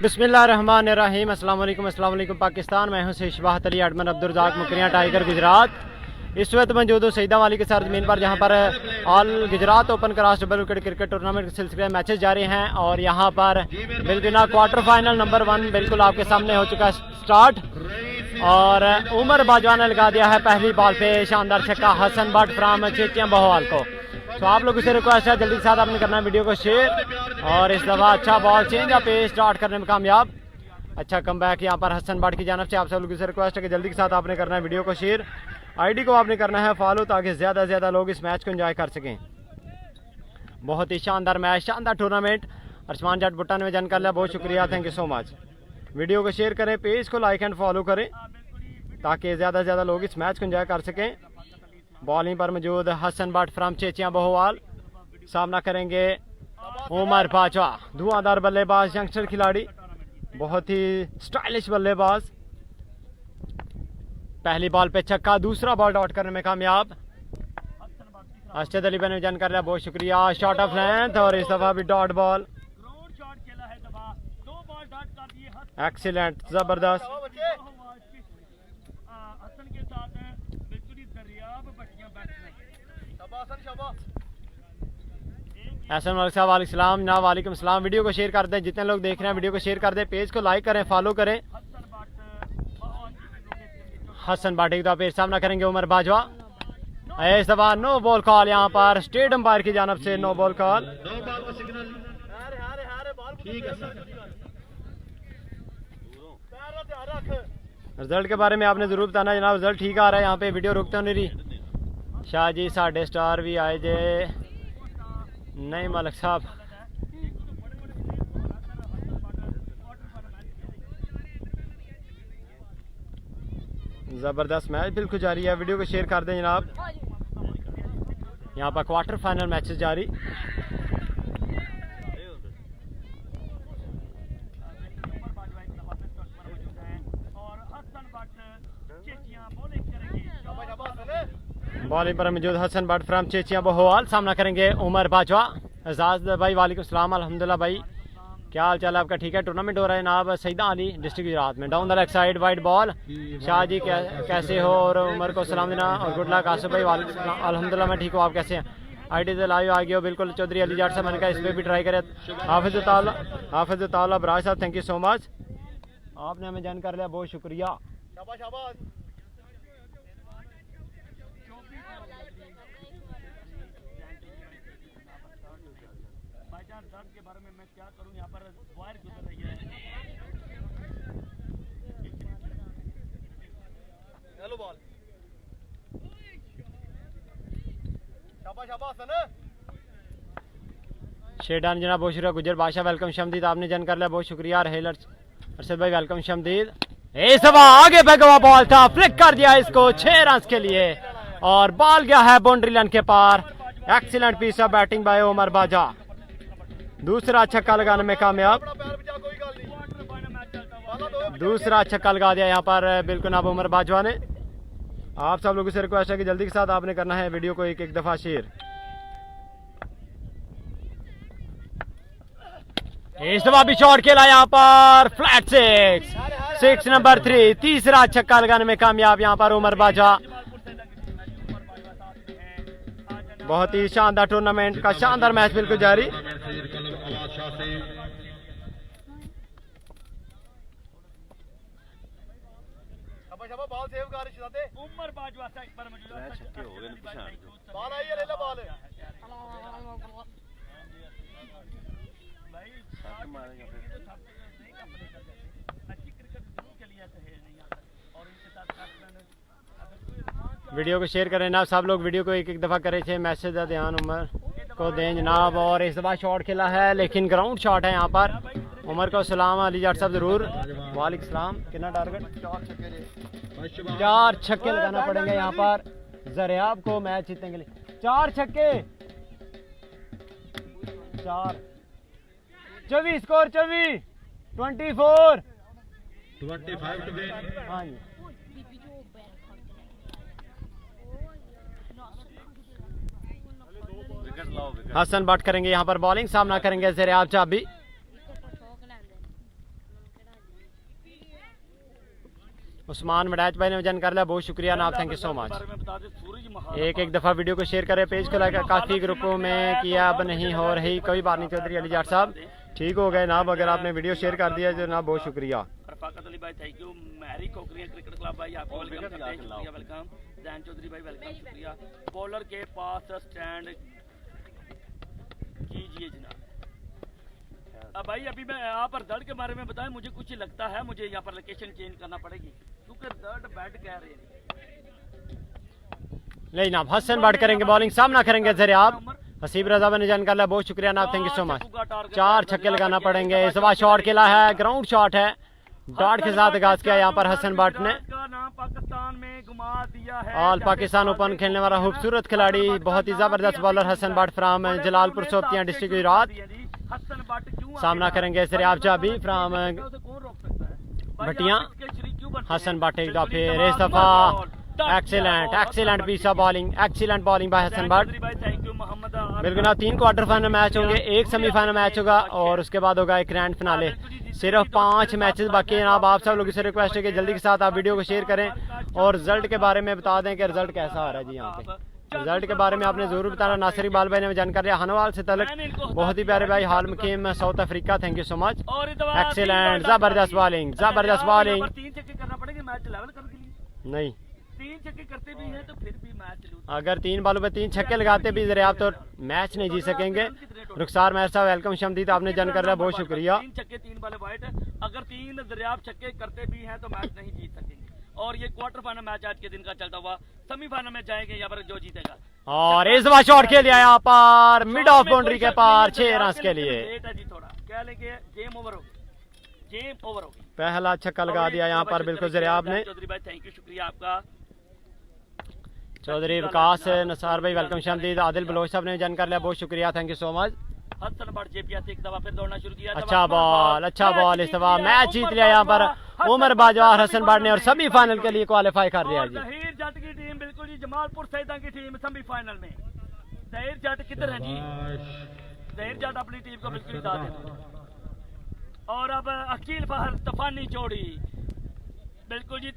बिस्मिल्लाहिर्रहमानिर्रहीम। अस्सलाम वालेकुम पाकिस्तान। मैं हूं शेषवाहत अली एडमन अब्दुर्रज़ाक मुकरिया टाइगर गुजरात। इस वक्त मौजूद हूँ सईदा वाली के सरजमीन पर, जहां पर all Gujarat open cross double wicket cricket tournament के सिलसिले में मैचेस जारी हैं और यहां पर बिल्कुल क्वार्टर फाइनल नंबर 1 बिल्कुल आपके सामने हो चुका है स्टार्ट। और उमर बाजवा ने लगा दिया है पहली बॉल पे शानदार छक्का हसन बट फ्राम चेचिया बहोवाल को। तो आप लोगों से रिक्वेस्ट है जल्दी के साथ आपने करना है वीडियो को शेयर। और इस दफा अच्छा बॉल चेंज पे स्टार्ट करने में कामयाब, अच्छा कमबैक यहाँ पर हसन बट की जानब से। आप सब लोगों से रिक्वेस्ट है कि जल्दी के साथ आपने करना है वीडियो को शेयर, आईडी को आपने करना है फॉलो, ताकि ज़्यादा से ज़्यादा लोग इस मैच को एंजॉय कर सकें। बहुत ही शानदार मैच, शानदार टूर्नामेंट। अर्शमान जट भुट्टा ने जन कर लिया, बहुत शुक्रिया, thank you so much. Video को शेयर करें, पेज को लाइक एंड फॉलो करें, ताकि ज़्यादा से ज़्यादा लोग इस मैच को एंजॉय कर सकें। बॉलिंग पर मौजूद हसन बट फ्राम चेचिया बहोवाल, सामना करेंगे उमर बाजवा, धुआंधार बल्लेबाज, यंगस्टर खिलाड़ी, बहुत ही स्टाइलिश बल्लेबाज। पहली बॉल पे छक्का, दूसरा बॉल डॉट करने में कामयाब। अरशद अली ने जन कर लिया, बहुत शुक्रिया, शॉट ऑफ लेंथ। और इस दफा भी डॉट बॉल, एक्सीलेंट, जबरदस्त। एहसन मलिक साहब वालेकुम ना वालेकुम सलाम। वीडियो को शेयर कर दें, जितने लोग देख रहे हैं वीडियो को शेयर कर दें, पेज को लाइक करें, फॉलो करें। हसन बाटी का पेज सामना करेंगे उमर बाजवा। इस दफा नो बॉल कॉल यहाँ पर स्टेट अंपायर की जानब से, नो बॉल कॉल। रिजल्ट के बारे में आपने जरूर बताना जनाब, रिजल्ट ठीक आ रहा है। यहाँ पे वीडियो रुकते हो नहीं। शाह जी साढ़े स्टार भी आए जे नहीं मलिक साहब। जबरदस्त मैच बिल्कुल जारी है, वीडियो को शेयर कर दें जनाब। यहाँ पर क्वार्टर फाइनल मैचेस जारी। बॉलिंग पर मौजूद हसन बट फ्राम चेचिया बहोवाल, सामना करेंगे उमर बाजवा। एजाज भाई वालेकुम सलाम, अल्हम्दुलिल्लाह भाई, क्या हाल चाल है आपका? ठीक है, टूर्नामेंट हो रहा है जनाब सईदा अली डिस्ट्रिक्ट गुजरात में। Down the leg side wide ball, Shah ji कैसे हो? और उमर को सलाम देना और गुड लक। आसिफ भाई वालेकुम सलाम, अल्हम्दुलिल्लाह मैं ठीक हूँ, आप कैसे हैं? आईडी से लाइव आ गए हो बिल्कुल। चौधरी अली जाट साहब, मैंने कहा इस पर भी ट्राई करें। हाफिज ताला बराज साहब, थैंक यू सो मच, आपने हमें जन कर लिया, बहुत शुक्रिया। के बारे में मैं क्या करूं, यहाँ पर वायर गुजर रही है। हेलो बॉल, शाबाश शाबाश सने। शेडान जनाब बहुत शुक्रिया। गुजर बादशाह वेलकम शमदीद, आपने जन कर लिया, बहुत शुक्रिया। रहेल अरशद भाई वेलकम शमदीद। इस दफा आगे भगवा बॉल था, फ्लिक कर दिया इसको 6 रन के लिए और बॉल गया है बाउंड्री लाइन के पार। Excellent piece of batting by Umar Bajwa, दूसरा छक्का लगाने में कामयाब। दूसरा छक्का लगा दिया यहाँ पर बिल्कुल अब उमर बाजवा ने। आप सब लोगों से रिक्वेस्ट है कि जल्दी के साथ आपने करना है वीडियो को एक दफा शेयर। इस दफा भी शॉट खेला यहाँ पर, फ्लैट 6 नंबर 3, तीसरा छक्का लगाने में कामयाब यहाँ पर उमर बाजवा। बहुत ही शानदार टूर्नामेंट का शानदार मैच बिल्कुल जारी। उमर बाजवा वीडियो को शेयर करें जनाब, सब लोग वीडियो को एक दफ़ा करें थे, मैसेज का ध्यान उमर को दें जनाब। और इस दफ़ा शॉट खेला है लेकिन ग्राउंड शॉट है यहाँ पर। उमर को सलाम अली जाट साहब जरूर, वालेकुम सलाम। कितना टारगेट? 4 छक्के लगाना पड़ेंगे यहाँ पर जरियाब को मैच जीतने के लिए। 4 छक्के, 4 24 स्कोर 24 24 हाँ जी। हसन बट करेंगे यहाँ पर बॉलिंग, सामना करेंगे ज़रियाब चाबी। उस्मान वड़ैच भाई ने जन कर लिया, बहुत शुक्रिया नाब, थैंक यू सो मच। एक दफ़ा वीडियो को शेयर करें, पेज को लाइक, काफ़ी ग्रुपों में किया अब नहीं हो रही, कोई बात नहीं चौधरी अली जाट साहब, ठीक हो गए नाब, अगर आपने वीडियो शेयर कर दिया जो ना, बहुत शुक्रिया। रफाकत अली भाई thank you, Mari Kokaria cricket club भाई आपको वेलकम करते हैं, शुक्रिया वेलकम। जैन चौधरी भाई वेलकम, शुक्रिया। बॉलर के पास स्टैंड कीजिए जनाब। अब भाई अभी मैं यहाँ पर दर्द के बारे में बताएं, मुझे कुछ लगता है मुझे यहाँ पर लोकेशन चेंज करना पड़ेगी क्योंकि दर्द बैट कह रहे हैं। नहीं ना, हसन बाट करेंगे बॉलिंग, सामना करेंगे जरिए आप। हसीब रजा ने जन कर लिया, बहुत शुक्रिया नाब, थैंक यू सो मच। 4 छक्के लगाना पड़ेंगे, इस बार शॉट खेला है, ग्राउंड शॉट है, डॉट के साथ आगाज किया यहाँ पर हसन बाट ने। पाकिस्तान में घुमा दिया है। ऑल पाकिस्तान ओपन खेलने वाला खूबसूरत खिलाड़ी, बहुत ही जबरदस्त बॉलर हसन बाट फ्राम जलालपुर सोपतियां डिस्ट्रिक्ट गुजरात। सामना करेंगे सरियाब चाबी फ्राम भटिया। हसन बाट एक दफा इस दफा excellent excellent piece of bowling, excellent bowling by Hasan Butt. बिल्कुल ना, 3 क्वार्टर फाइनल मैच होंगे, 1 सेमीफाइनल मैच होगा और उसके बाद होगा एक ग्रैंड फिनाले। सिर्फ 5 मैचेस बाकी हैं। जनाब आप सब लोगों से रिक्वेस्ट है कि जल्दी के साथ आप वीडियो को शेयर करें और रिजल्ट के बारे में बता दें कि रिजल्ट कैसा आ रहा है। जी यहाँ पे रिजल्ट के बारे में आपने जरूर बताना। नासिर इकबाल भाई ने जानकारी दिया हनवाल से तलक, बहुत ही प्यारे भाई, हाल मुकीम South Africa, thank you so much. Excellent, जबरदस्त बॉलिंग, जबरदस्त बॉलिंग। 3 छक्के करना पड़ेगा मैच लेवल करने के लिए। नहीं, 3 छक्के करते भी हैं तो फिर भी मैच लूज। अगर 3 बॉलों पे 3 छक्के लगाते भी जरिए आप तो मैच नहीं जीत सकेंगे। रुखसार मेहर साहब वेलकम, शमदीद आपने जन कर रहा है, बहुत शुक्रिया। 3 छक्के 3 बॉले वाइट, अगर 3 दरियाब छक्के करते भी हैं तो मैच नहीं जीत सकेंगे। और ये क्वार्टर फाइनल मैच आज के दिन का चलता हुआ, सेमीफाइनल में जाएंगे यहाँ पर जो जीतेगा। और इस बार शॉट खेल लिया यहाँ पर मिड ऑफ बाउंड्री के पार 6 रन के लिए। थोड़ा क्या लेंगे, गेम ओवर होगी, गेम ओवर होगी। पहला छक्का लगा दिया यहाँ पर बिल्कुल जरियाब ने। चौधरी भाई थैंक यू, शुक्रिया आपका। चौधरी विकास नसार भाई वेलकम, शमदीद आदिल बलोच साहब ने जन कर लिया, बहुत शुक्रिया, thank you so much. Hasan Butt JPS एक दफा फिर दौड़ना शुरू किया। अच्छा बॉल, अच्छा बॉल, इस दफा मैच जीत लिया यहाँ पर उमर बाजवार हसन बाट ने और सेमीफाइनल के लिए क्वालिफाई कर लिया जी। जहीर जट की टीम बिल्कुल जी, जमालपुर सैदा की टीम सेमीफाइनल में। जहीर जट किधर है जी? जहीर जट अपनी टीम को बिल्कुल ही साथ देते। और अब अकील फहर तफानी जोड़ी बिल्कुल जी